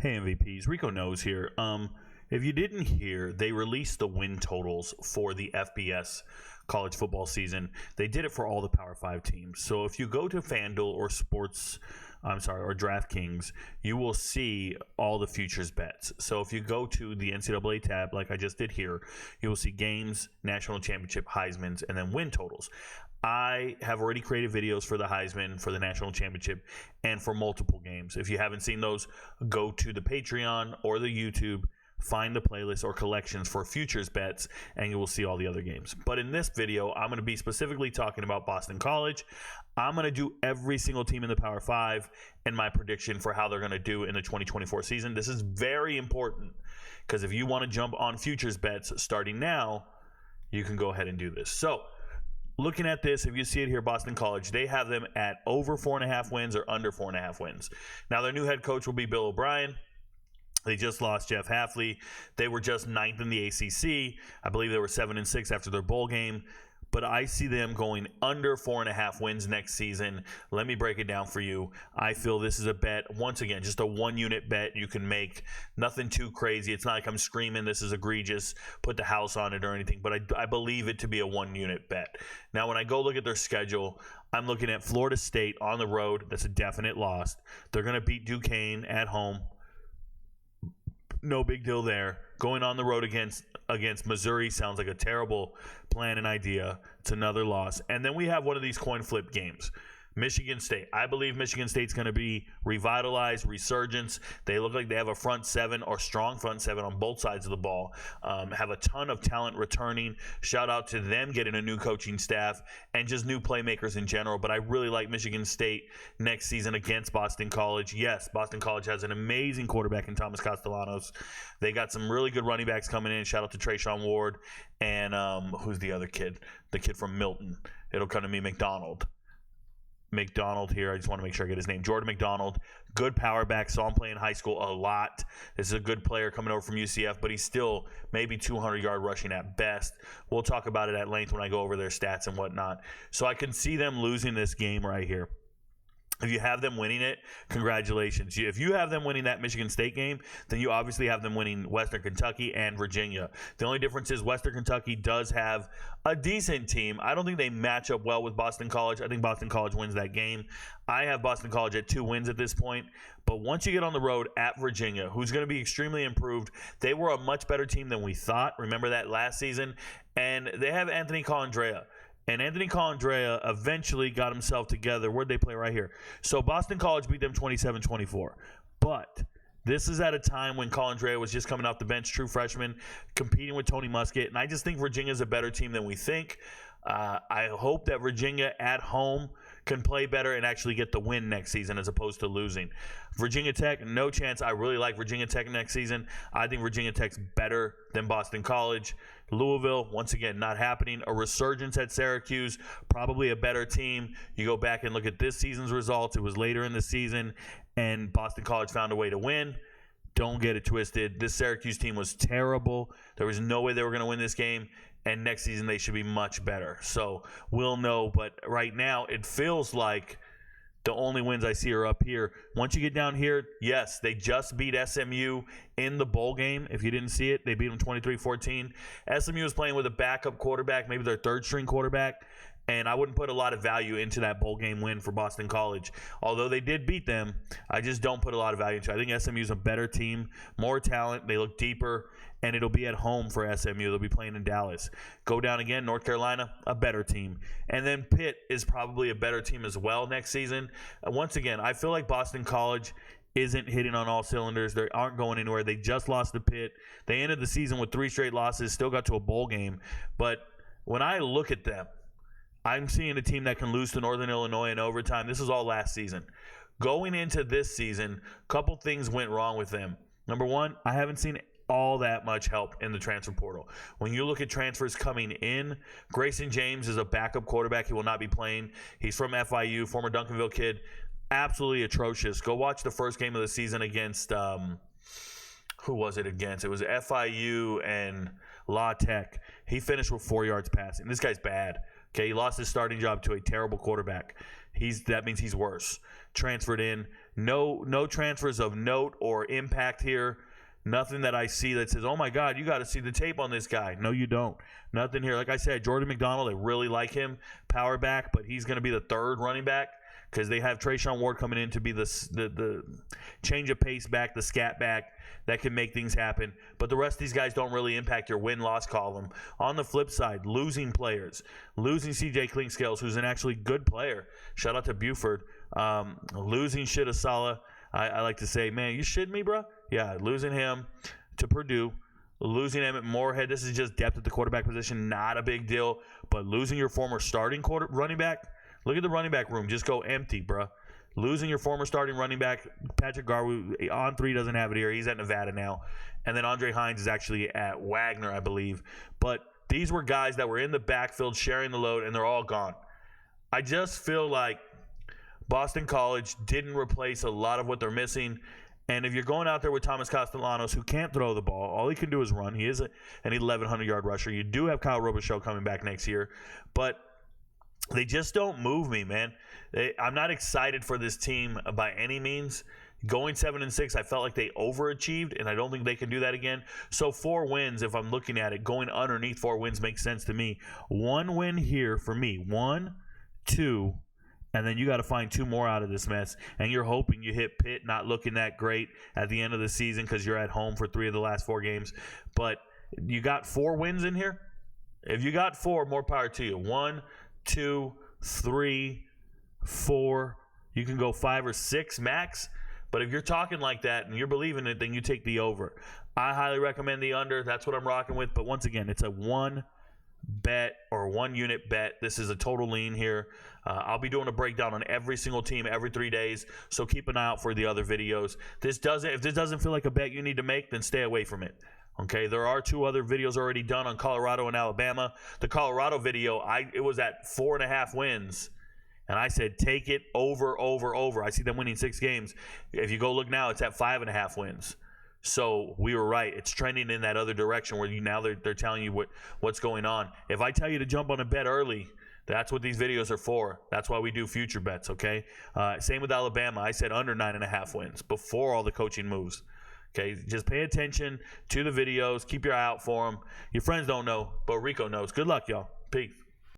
Hey MVPs, Rico Knows here. If you didn't hear, they released the win totals for the FBS college football season. They did it for all the Power 5 teams. So if you go to FanDuel or or DraftKings, you will see all the futures bets. So if you go to the NCAA tab, like I just did here, you will see games, national championship, Heisman's, and then win totals. I have already created videos for the Heisman, for the national championship, and for multiple games. If you haven't seen those, go to the Patreon or the YouTube, find the playlist or collections for futures bets, and you will see all the other games. But in this video, I'm going to be specifically talking about Boston College. I'm going to do every single team in the Power 5 and my prediction for how they're going to do in the 2024 season. This is very important because if you want to jump on futures bets starting now, you can go ahead and do this. So, looking at this, if you see it here, Boston College, they have them at over 4.5 wins or under 4.5 wins. Now, their new head coach will be Bill O'Brien. They just lost Jeff Hafley. They were just 9th in the ACC. I believe they were 7-6 after their bowl game. But I see them going under 4.5 wins next season. Let me break it down for you. I feel this is a bet, once again, just a one-unit bet you can make. Nothing too crazy. It's not like I'm screaming this is egregious, put the house on it or anything. But I believe it to be a one-unit bet. Now, when I go look at their schedule, I'm looking at Florida State on the road. That's a definite loss. They're going to beat Duquesne at home. No big deal there. Going on the road against Missouri sounds like a terrible plan and idea. It's another loss. And then we have one of these coin flip games. Michigan State. I believe Michigan State's going to be revitalized, resurgence. They look like they have a front seven or strong front seven on both sides of the ball. Have a ton of talent returning. Shout out to them getting a new coaching staff and just new playmakers in general. But I really like Michigan State next season against Boston College. Yes, Boston College has an amazing quarterback in Thomas Castellanos. They got some really good running backs coming in. Shout out to Trayshawn Ward and who's the other kid? The kid from Milton. It'll come to me, McDonald here. I just want to make sure I get his name. Jordan McDonald. Good power back. Saw him play in high school a lot. This is a good player coming over from UCF, but he's still maybe 200-yard rushing at best. We'll talk about it at length when I go over their stats and whatnot. So I can see them losing this game right here. If you have them winning it, congratulations. If you have them winning that Michigan State game, then you obviously have them winning Western Kentucky and Virginia. The only difference is Western Kentucky does have a decent team. I don't think they match up well with Boston College. I think Boston College wins that game. I have Boston College at 2 wins at this point. But once you get on the road at Virginia, who's going to be extremely improved, they were a much better team than we thought. Remember that last season? And they have Anthony Colandrea. And Anthony Colandrea eventually got himself together. Where'd they play? Right here. So Boston College beat them 27-24. But this is at a time when Colandrea was just coming off the bench, true freshman, competing with Tony Muskett. And I just think Virginia's a better team than we think. I hope that Virginia at home can play better and actually get the win next season as opposed to losing. Virginia Tech, no chance. I really like Virginia Tech next season. I think Virginia Tech's better than Boston College. Louisville, once again, not happening. A resurgence at Syracuse, probably a better team. You go back and look at this season's results. It was later in the season, and Boston College found a way to win. Don't get it twisted. This Syracuse team was terrible. There was no way they were going to win this game. And next season they should be much better. So we'll know. But right now it feels like the only wins I see are up here. Once you get down here, yes, they just beat SMU in the bowl game. If you didn't see it, they beat them 23-14. SMU was playing with a backup quarterback, maybe their third-string quarterback. And I wouldn't put a lot of value into that bowl game win for Boston College. Although they did beat them, I just don't put a lot of value into it. I think SMU's a better team, more talent. They look deeper, and it'll be at home for SMU. They'll be playing in Dallas. Go down again, North Carolina, a better team. And then Pitt is probably a better team as well next season. Once again, I feel like Boston College isn't hitting on all cylinders. They aren't going anywhere. They just lost to Pitt. They ended the season with 3 straight losses, still got to a bowl game. But when I look at them, I'm seeing a team that can lose to Northern Illinois in overtime. This is all last season. Going into this season, a couple things went wrong with them. Number one, I haven't seen all that much help in the transfer portal. When you look at transfers coming in, Grayson James is a backup quarterback. He will not be playing. He's from FIU, former Duncanville kid. Absolutely atrocious. Go watch the first game of the season against, who was it against? It was FIU and La Tech. He finished with 4 yards passing. This guy's bad. Okay, he lost his starting job to a terrible quarterback. That means he's worse. Transferred in. No transfers of note or impact here. Nothing that I see that says, oh my God, you got to see the tape on this guy. No, you don't. Nothing here. Like I said, Jordan McDonald, I really like him. Power back, but he's going to be the third running back because they have Trayshawn Ward coming in to be the change of pace back, the scat back that can make things happen. But the rest of these guys don't really impact your win-loss column. On the flip side, losing players. Losing C.J. Clinkscales, who's an actually good player. Shout out to Buford. Losing Shidasala. I like to say, man, you shitting me, bro? Yeah, losing him to Purdue, losing Emmett Moorhead. This is just depth at the quarterback position, not a big deal. But losing your former starting running back, look at the running back room. Just go empty, bro. Losing your former starting running back, Patrick Garwood, on 3 doesn't have it here. He's at Nevada now. And then Andre Hines is actually at Wagner, I believe. But these were guys that were in the backfield sharing the load, and they're all gone. I just feel like Boston College didn't replace a lot of what they're missing. And if you're going out there with Thomas Castellanos, who can't throw the ball, all he can do is run. He is an 1,100-yard rusher. You do have Kyle Robichaux coming back next year. But they just don't move me, man. I'm not excited for this team by any means. Going 7-6, I felt like they overachieved, and I don't think they can do that again. So 4 wins, if I'm looking at it, going underneath 4 wins makes sense to me. 1 win here for me. 1, 2, and then you got to find 2 more out of this mess. And you're hoping you hit Pitt, not looking that great at the end of the season because you're at home for 3 of the last 4 games. But you got 4 wins in here? If you got 4, more power to you. 1, 2, 3, 4. You can go 5 or 6 max. But if you're talking like that and you're believing it, then you take the over. I highly recommend the under. That's what I'm rocking with. But once again, it's a 1 bet or 1 unit bet. This is a total lean here. I'll be doing a breakdown on every single team every 3 days, so keep an eye out for the other videos. If this doesn't feel like a bet you need to make, then stay away from it. Okay, there are 2 other videos already done on Colorado and Alabama. The Colorado video, it was at 4.5 wins, and I said take it over. I see them winning 6 games. If you go look now, it's at 5.5 wins. So we were right. It's trending in that other direction where they're telling you what's going on. If I tell you to jump on a bet early, that's what these videos are for. That's why we do future bets, okay? Same with Alabama. I said under 9.5 wins before all the coaching moves. Okay, just pay attention to the videos. Keep your eye out for them. Your friends don't know, but Rico knows. Good luck, y'all. Peace.